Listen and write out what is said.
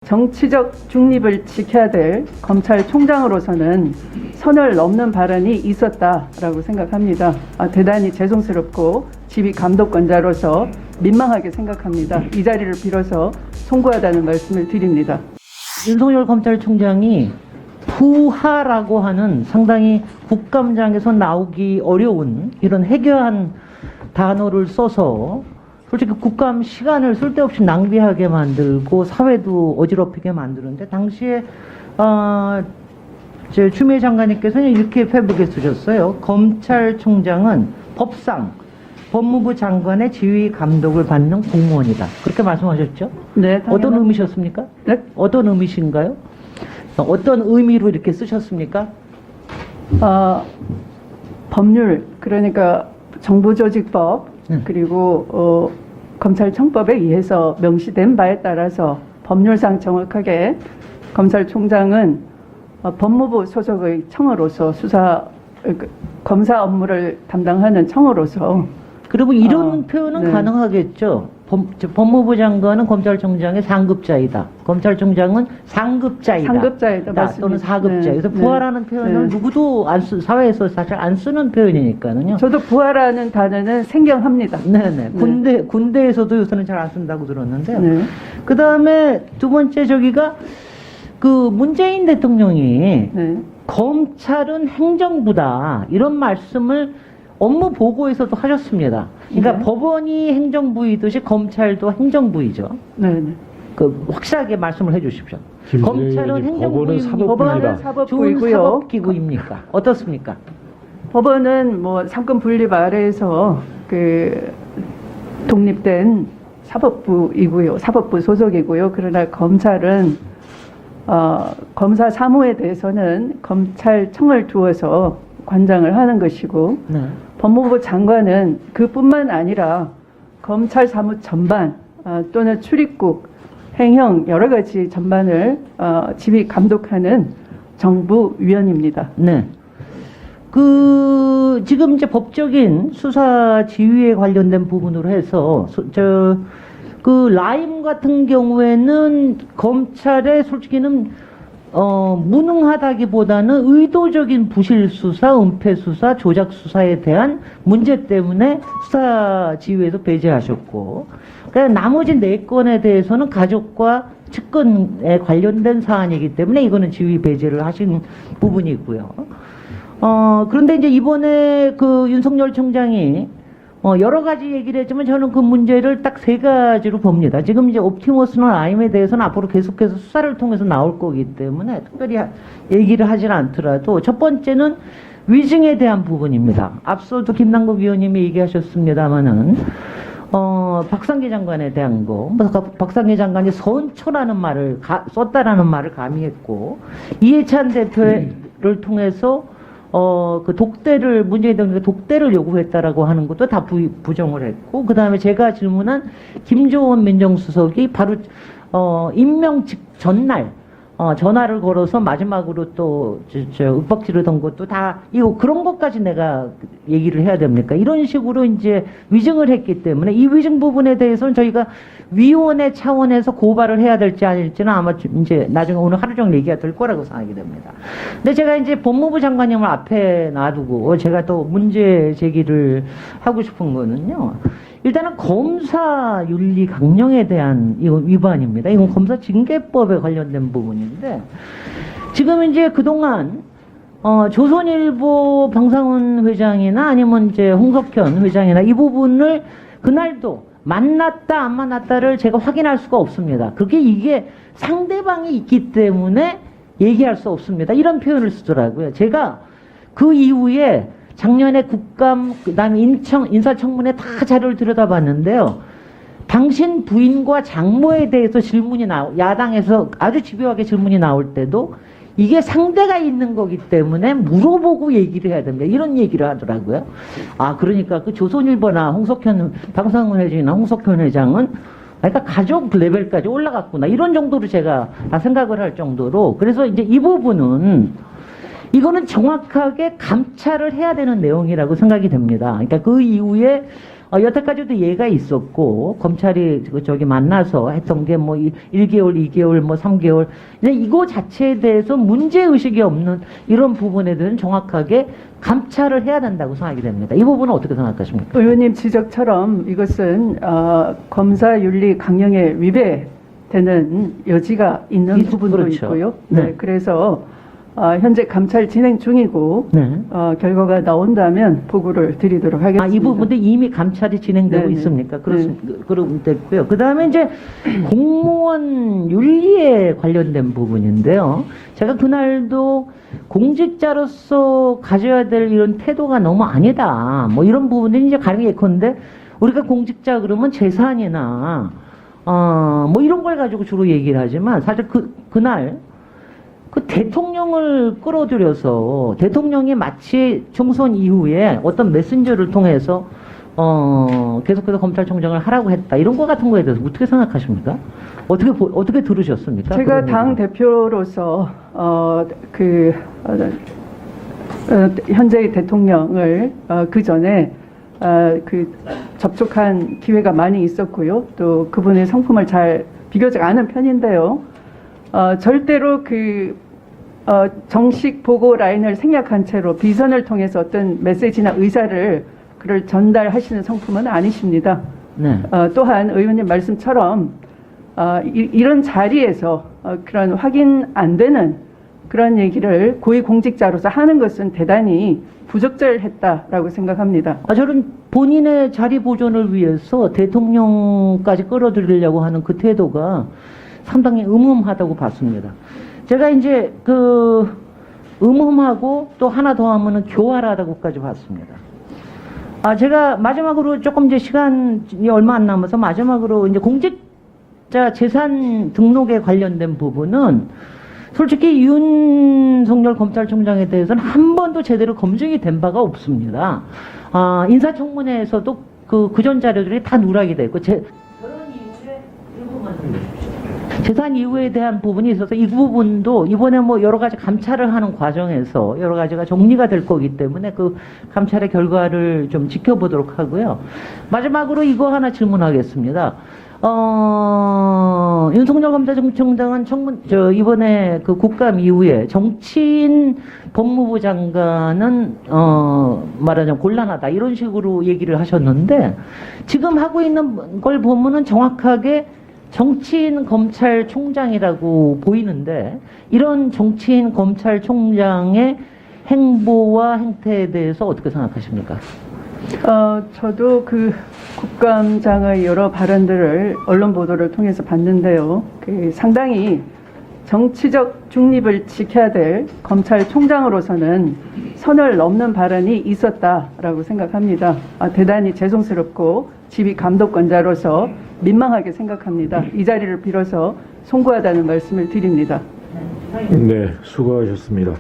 정치적 중립을 지켜야 될 검찰총장으로서는 선을 넘는 발언이 있었다라고 생각합니다. 대단히 죄송스럽고 지휘 감독권자로서 민망하게 생각합니다. 이 자리를 빌어서 송구하다는 말씀을 드립니다. 윤석열 검찰총장이 부하라고 하는 상당히 국감장에서 나오기 어려운 이런 해괴한 단어를 써서 솔직히 국감 시간을 쓸데없이 낭비하게 만들고 사회도 어지럽히게 만드는데 당시에 제 추미애 장관님께서는 이렇게 페북에 쓰셨어요. 검찰총장은 법상 법무부 장관의 지휘 감독을 받는 공무원이다. 그렇게 말씀하셨죠? 네, 어떤 의미셨습니까? 네? 어떤 의미신가요? 어떤 의미로 이렇게 쓰셨습니까? 법률, 그러니까 정부조직법, 그리고 검찰청법에 의해서 명시된 바에 따라서 법률상 정확하게 검찰총장은 법무부 소속의 청으로서 검사 업무를 담당하는 청으로서 그리고 이런 표현은 네. 가능하겠죠. 법무부 장관은 검찰총장의 상급자이다. 검찰총장은 상급자이다. 상급자이다. 또는 맞습니다. 4급자. 네. 그래서 부하라는 표현을 네. 누구도 사회에서 사실 안 쓰는 표현이니까요. 저도 부하라는 단어는 생경합니다. 네네. 군대에서도 요새는 잘 안 쓴다고 들었는데요. 네. 그 다음에 두 번째 저기가 그 문재인 대통령이 네. 검찰은 행정부다. 이런 말씀을 업무 보고에서도 하셨습니다. 그러니까 네. 법원이 행정부이듯이 검찰도 행정부이죠. 네. 네. 그 확실하게 말씀을 해주십시오. 김 검찰은 의원님, 법원은 행정부입니까? 사법부입니다. 사법부이고요. 사법기구입니까? 어떻습니까? 법원은 뭐 상권 분립 아래에서 그 독립된 사법부이고요. 사법부 소속이고요. 그러나 검찰은 검사 사무에 대해서는 검찰청을 두어서 관장을 하는 것이고 네. 법무부 장관은 그뿐만 아니라 검찰 사무 전반 또는 출입국 행형 여러 가지 전반을 지휘 감독하는 정부위원입니다. 네. 지금 이제 법적인 수사 지휘에 관련된 부분으로 해서, 라임 같은 경우에는 검찰의 솔직히는, 무능하다기보다는 의도적인 부실 수사, 은폐 수사, 조작 수사에 대한 문제 때문에 수사 지휘에서 배제하셨고, 그러니까 나머지 4건에 대해서는 가족과 측근에 관련된 사안이기 때문에 이거는 지휘 배제를 하신 부분이고요. 그런데 이제 이번에 그 윤석열 총장이 여러 가지 얘기를 했지만 저는 그 문제를 딱 3가지로 봅니다. 지금 이제 옵티머스나 라임에 대해서는 앞으로 계속해서 수사를 통해서 나올 거기 때문에 특별히 얘기를 하진 않더라도 첫 번째는 위증에 대한 부분입니다. 앞서도 김남국 위원님이 얘기하셨습니다마는 박상기 장관에 대한 거, 박상기 장관이 선처라는 말을 썼다라는 말을 가미했고 이해찬 대표를 통해서 그 독대를 문재인 대통령이 독대를 요구했다라고 하는 것도 다 부정을 했고 그 다음에 제가 질문한 김조원 민정수석이 바로 임명 전날 전화를 걸어서 마지막으로 또 윽박 지르던 것도 다 이거 그런 것까지 내가 얘기를 해야 됩니까? 이런 식으로 이제 위증을 했기 때문에 이 위증 부분에 대해서는 저희가 위원회 차원에서 고발을 해야 될지 아닐지는 아마 이제 나중에 오늘 하루 종일 얘기가 될 거라고 생각이 됩니다. 근데 제가 이제 법무부 장관님을 앞에 놔두고 제가 또 문제 제기를 하고 싶은 거는요. 일단은 검사 윤리 강령에 대한 이건 위반입니다. 이건 검사 징계법에 관련된 부분인데 지금 이제 그동안 조선일보 방상훈 회장이나 아니면 이제 홍석현 회장이나 이 부분을 그날도 만났다 안 만났다를 제가 확인할 수가 없습니다. 그게 이게 상대방이 있기 때문에 얘기할 수 없습니다. 이런 표현을 쓰더라고요. 제가 그 이후에 작년에 국감, 그 다음에 인사청문회 다 자료를 들여다봤는데요. 당신 부인과 장모에 대해서 질문이 야당에서 아주 집요하게 질문이 나올 때도 이게 상대가 있는 거기 때문에 물어보고 얘기를 해야 됩니다. 이런 얘기를 하더라고요. 그러니까 그 조선일보나 방상훈 회장이나 홍석현 회장은 그러니까 가족 레벨까지 올라갔구나. 이런 정도로 제가 다 생각을 할 정도로. 그래서 이제 이 부분은 이거는 정확하게 감찰을 해야 되는 내용이라고 생각이 됩니다. 그러니까 그 이후에 여태까지도 예가 있었고 검찰이 저기 만나서 했던 게 뭐 1개월, 2개월, 뭐 3개월 근데 이거 자체에 대해서 문제 의식이 없는 이런 부분에 대해서는 정확하게 감찰을 해야 된다고 생각이 됩니다. 이 부분은 어떻게 생각하십니까? 의원님 지적처럼 이것은 검사 윤리 강령에 위배되는 여지가 있는 부분도 그렇죠. 있고요. 네. 네, 그래서 현재 감찰 진행 중이고 네. 결과가 나온다면 보고를 드리도록 하겠습니다. 이 부분도 이미 감찰이 진행되고 네네. 있습니까? 그럼 됐고요. 그 다음에 이제 공무원 윤리에 관련된 부분인데요. 제가 그날도 공직자로서 가져야 될 이런 태도가 너무 아니다. 뭐 이런 부분들이 이제 가령 예컨대 우리가 공직자 그러면 재산이나 뭐 이런 걸 가지고 주로 얘기를 하지만 사실 그날 그 대통령을 끌어들여서 대통령이 마치 총선 이후에 어떤 메신저를 통해서 계속해서 검찰총장을 하라고 했다 이런 거 같은 거에 대해서 어떻게 생각하십니까? 어떻게 들으셨습니까? 제가 당 대표로서 현재의 대통령을 그 전에 접촉한 기회가 많이 있었고요. 또 그분의 성품을 잘 비교적 아는 편인데요. 절대로 정식 보고 라인을 생략한 채로 비선을 통해서 어떤 메시지나 의사를 그를 전달하시는 성품은 아니십니다. 네. 또한 의원님 말씀처럼 이런 자리에서 그런 확인 안 되는 그런 얘기를 고위공직자로서 하는 것은 대단히 부적절했다라고 생각합니다. 저는 본인의 자리 보존을 위해서 대통령까지 끌어들이려고 하는 그 태도가 상당히 음험하다고 봤습니다. 제가 이제 음험하고 또 하나 더 하면은 교활하다고까지 봤습니다. 제가 마지막으로 조금 이제 시간이 얼마 안 남아서 마지막으로 이제 공직자 재산 등록에 관련된 부분은 솔직히 윤석열 검찰총장에 대해서는 한 번도 제대로 검증이 된 바가 없습니다. 인사청문회에서도 그전 자료들이 다 누락이 됐고 재산 이후에 대한 부분이 있어서 이 부분도 이번에 뭐 여러 가지 감찰을 하는 과정에서 여러 가지가 정리가 될 거기 때문에 그 감찰의 결과를 좀 지켜보도록 하고요. 마지막으로 이거 하나 질문하겠습니다. 윤석열 검찰총장은 이번에 그 국감 이후에 정치인 법무부 장관은 말하자면 곤란하다 이런 식으로 얘기를 하셨는데 지금 하고 있는 걸 보면은 정확하게 정치인 검찰총장이라고 보이는데 이런 정치인 검찰총장의 행보와 행태에 대해서 어떻게 생각하십니까? 저도 국감장의 여러 발언들을 언론 보도를 통해서 봤는데요. 상당히 정치적 중립을 지켜야 될 검찰총장으로서는 선을 넘는 발언이 있었다라고 생각합니다. 대단히 죄송스럽고 지휘 감독권자로서 민망하게 생각합니다. 이 자리를 빌어서 송구하다는 말씀을 드립니다. 네, 수고하셨습니다.